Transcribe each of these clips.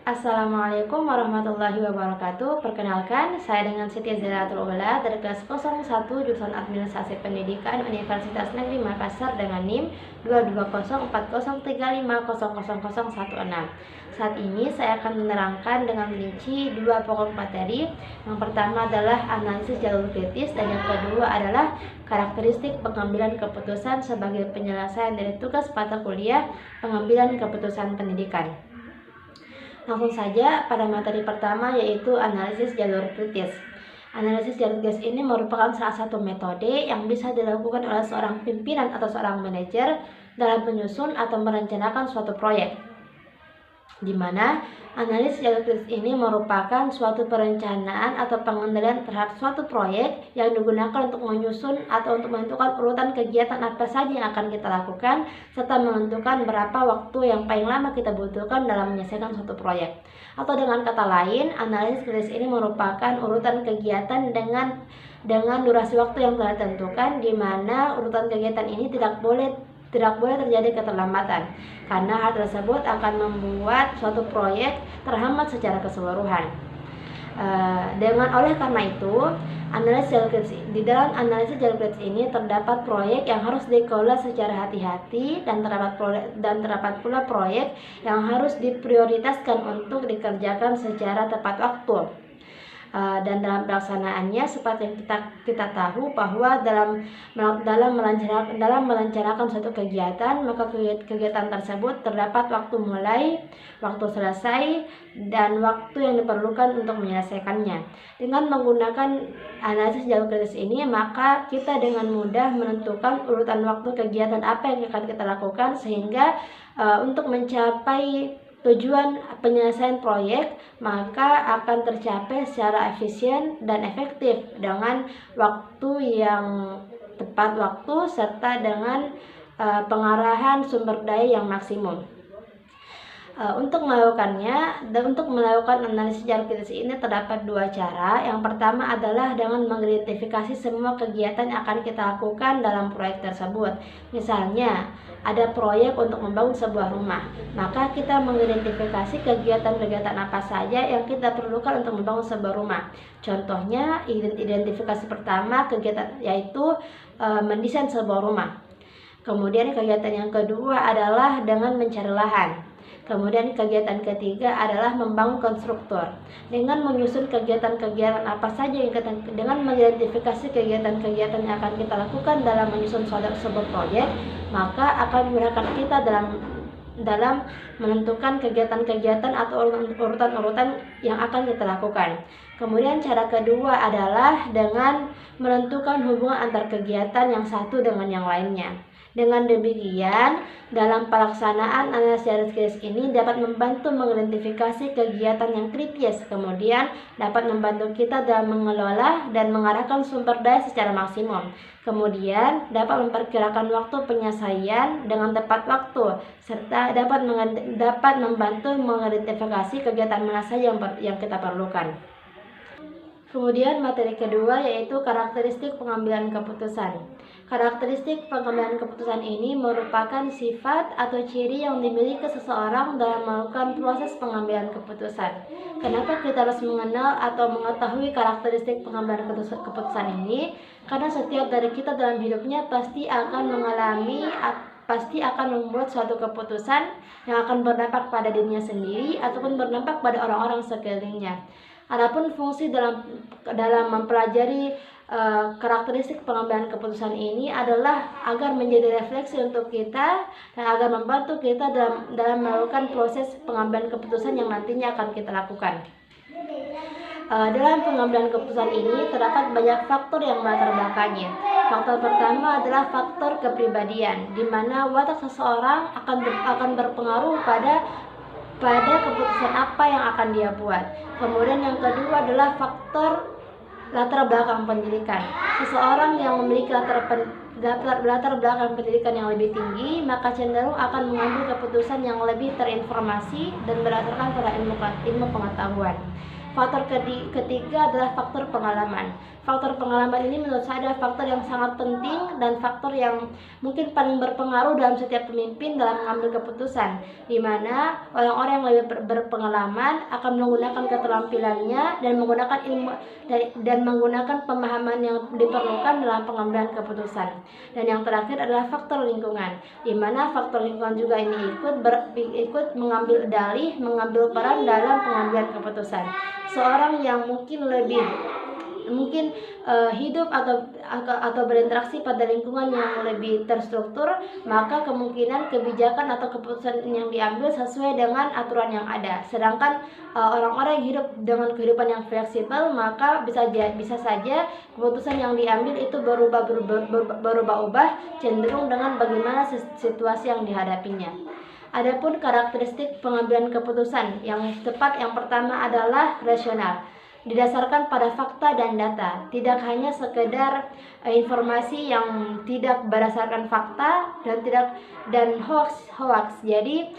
Assalamualaikum warahmatullahi wabarakatuh. Perkenalkan, saya dengan Siti Ziratul Ula dari kelas 01 jurusan Administrasi Pendidikan Universitas Negeri Makassar dengan NIM 2204035000016. Saat ini saya akan menerangkan dengan rinci dua pokok materi. Yang pertama adalah analisis jalur kritis dan yang kedua adalah karakteristik pengambilan keputusan sebagai penyelesaian dari tugas mata kuliah pengambilan keputusan pendidikan. Langsung saja pada materi pertama, yaitu analisis jalur kritis. Analisis jalur kritis ini merupakan salah satu metode yang bisa dilakukan oleh seorang pimpinan atau seorang manajer dalam menyusun atau merencanakan suatu proyek, di mana analisis jalur kritis ini merupakan suatu perencanaan atau pengendalian terhadap suatu proyek yang digunakan untuk menyusun atau untuk menentukan urutan kegiatan apa saja yang akan kita lakukan, serta menentukan berapa waktu yang paling lama kita butuhkan dalam menyelesaikan suatu proyek. Atau dengan kata lain, analisis kritis ini merupakan urutan kegiatan dengan durasi waktu yang telah ditentukan, di mana urutan kegiatan ini tidak boleh terjadi keterlambatan, karena hal tersebut akan membuat suatu proyek terhambat secara keseluruhan. Oleh karena itu, di dalam analisis jalur kritis ini terdapat proyek yang harus dikelola secara hati-hati dan terdapat pula proyek yang harus diprioritaskan untuk dikerjakan secara tepat waktu. Dan dalam pelaksanaannya, seperti yang kita tahu bahwa dalam merencanakan suatu kegiatan, maka kegiatan tersebut terdapat waktu mulai, waktu selesai, dan waktu yang diperlukan untuk menyelesaikannya. Dengan menggunakan analisis jalur kritis ini, maka kita dengan mudah menentukan urutan waktu kegiatan apa yang akan kita lakukan, sehingga untuk mencapai tujuan penyelesaian proyek maka akan tercapai secara efisien dan efektif dengan waktu yang tepat waktu serta dengan pengarahan sumber daya yang maksimum. Untuk melakukan analisis jalur kritis ini terdapat dua cara. Yang pertama adalah dengan mengidentifikasi semua kegiatan yang akan kita lakukan dalam proyek tersebut. Misalnya, ada proyek untuk membangun sebuah rumah, maka kita mengidentifikasi kegiatan-kegiatan apa saja yang kita perlukan untuk membangun sebuah rumah. Contohnya, identifikasi pertama kegiatan yaitu mendesain sebuah rumah. Kemudian kegiatan yang kedua adalah dengan mencari lahan. Kemudian kegiatan ketiga adalah membangun konstruktor. Dengan menyusun kegiatan-kegiatan apa saja dengan mengidentifikasi kegiatan-kegiatan yang akan kita lakukan dalam menyusun sebuah proyek, maka akan memudahkan kita dalam menentukan kegiatan-kegiatan atau urutan-urutan yang akan kita lakukan. Kemudian cara kedua adalah dengan menentukan hubungan antar kegiatan yang satu dengan yang lainnya. Dengan demikian, dalam pelaksanaan analisis jalur kritis ini dapat membantu mengidentifikasi kegiatan yang kritis, kemudian dapat membantu kita dalam mengelola dan mengarahkan sumber daya secara maksimum. Kemudian dapat memperkirakan waktu penyelesaian dengan tepat waktu, serta dapat membantu mengidentifikasi kegiatan mana saja yang kita perlukan. Kemudian materi kedua yaitu karakteristik pengambilan keputusan. Karakteristik pengambilan keputusan ini merupakan sifat atau ciri yang dimiliki seseorang dalam melakukan proses pengambilan keputusan. Kenapa kita harus mengenal atau mengetahui karakteristik pengambilan keputusan ini? Karena setiap dari kita dalam hidupnya pasti akan membuat suatu keputusan yang akan berdampak pada dirinya sendiri ataupun berdampak pada orang-orang sekelilingnya. Adapun fungsi dalam mempelajari karakteristik pengambilan keputusan ini adalah agar menjadi refleksi untuk kita dan agar membantu kita dalam melakukan proses pengambilan keputusan yang nantinya akan kita lakukan. Dalam pengambilan keputusan ini terdapat banyak faktor yang melatar belakangnya. Faktor pertama adalah faktor kepribadian, di mana watak seseorang akan berpengaruh pada keputusan apa yang akan dia buat. Kemudian yang kedua adalah faktor latar belakang pendidikan. Seseorang yang memiliki latar belakang pendidikan yang lebih tinggi, maka cenderung akan mengambil keputusan yang lebih terinformasi dan berdasarkan pada ilmu pengetahuan. Faktor ketiga adalah faktor pengalaman. Faktor pengalaman ini menurut saya adalah faktor yang sangat penting dan faktor yang mungkin paling berpengaruh dalam setiap pemimpin dalam mengambil keputusan, di mana orang-orang yang lebih berpengalaman akan menggunakan keterampilannya dan menggunakan ilmu dan menggunakan pemahaman yang diperlukan dalam pengambilan keputusan. Dan yang terakhir adalah faktor lingkungan, di mana faktor lingkungan juga ini ikut mengambil dalih, mengambil peran dalam pengambilan keputusan. Seorang yang mungkin hidup atau berinteraksi pada lingkungan yang lebih terstruktur, maka kemungkinan kebijakan atau keputusan yang diambil sesuai dengan aturan yang ada. Sedangkan orang-orang yang hidup dengan kehidupan yang fleksibel, maka bisa saja keputusan yang diambil itu berubah-ubah cenderung dengan bagaimana situasi yang dihadapinya. Adapun karakteristik pengambilan keputusan yang tepat, yang pertama adalah rasional, didasarkan pada fakta dan data, tidak hanya sekedar informasi yang tidak berdasarkan fakta dan hoax. Jadi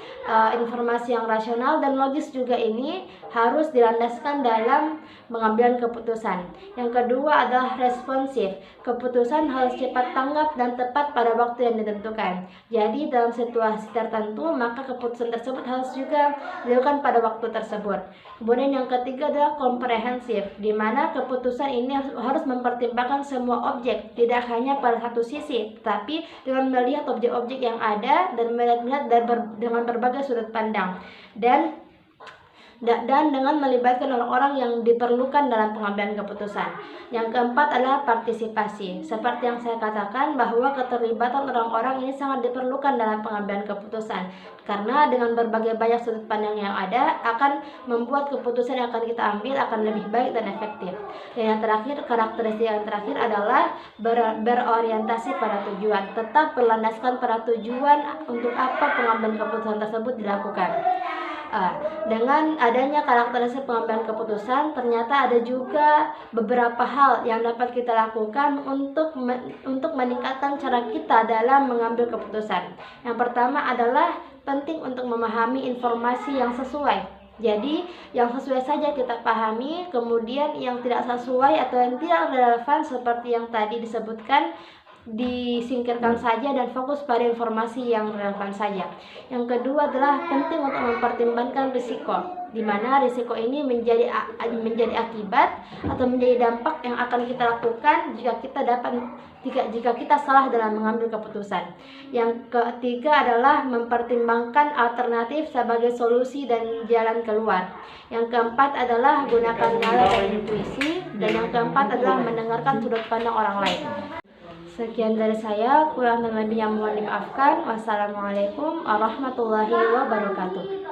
informasi yang rasional dan logis juga ini harus dilandaskan dalam pengambilan keputusan. Yang kedua adalah responsif, keputusan harus cepat tanggap dan tepat pada waktu yang ditentukan. Jadi dalam situasi tertentu maka keputusan tersebut harus juga dilakukan pada waktu tersebut. Kemudian yang ketiga adalah komprehensif, di mana keputusan ini harus mempertimbangkan semua objek, tidak hanya pada satu sisi, tapi dengan melihat objek-objek yang ada dan melihat dengan berbagai sudut pandang dan dengan melibatkan orang-orang yang diperlukan dalam pengambilan keputusan. Yang keempat adalah partisipasi. Seperti yang saya katakan bahwa keterlibatan orang-orang ini sangat diperlukan dalam pengambilan keputusan, karena dengan berbagai banyak sudut pandang yang ada akan membuat keputusan yang akan kita ambil akan lebih baik dan efektif. Dan yang terakhir, karakteristik yang terakhir adalah berorientasi pada tujuan, tetap berlandaskan pada tujuan untuk apa pengambilan keputusan tersebut dilakukan. Dengan adanya karakteristik pengambilan keputusan, ternyata ada juga beberapa hal yang dapat kita lakukan untuk meningkatkan cara kita dalam mengambil keputusan. Yang pertama adalah penting untuk memahami informasi yang sesuai. Jadi yang sesuai saja kita pahami, kemudian yang tidak sesuai atau yang tidak relevan seperti yang tadi disebutkan disingkirkan saja dan fokus pada informasi yang relevan saja. Yang kedua adalah penting untuk mempertimbangkan risiko, di mana risiko ini menjadi akibat atau menjadi dampak yang akan kita lakukan jika kita salah dalam mengambil keputusan. Yang ketiga adalah mempertimbangkan alternatif sebagai solusi dan jalan keluar. Yang keempat adalah gunakan nalar dan intuisi, dan yang keempat adalah mendengarkan sudut pandang orang lain. Sekian dari saya, kurang dan lebihnya mohon dimaafkan. Wassalamualaikum warahmatullahi wabarakatuh.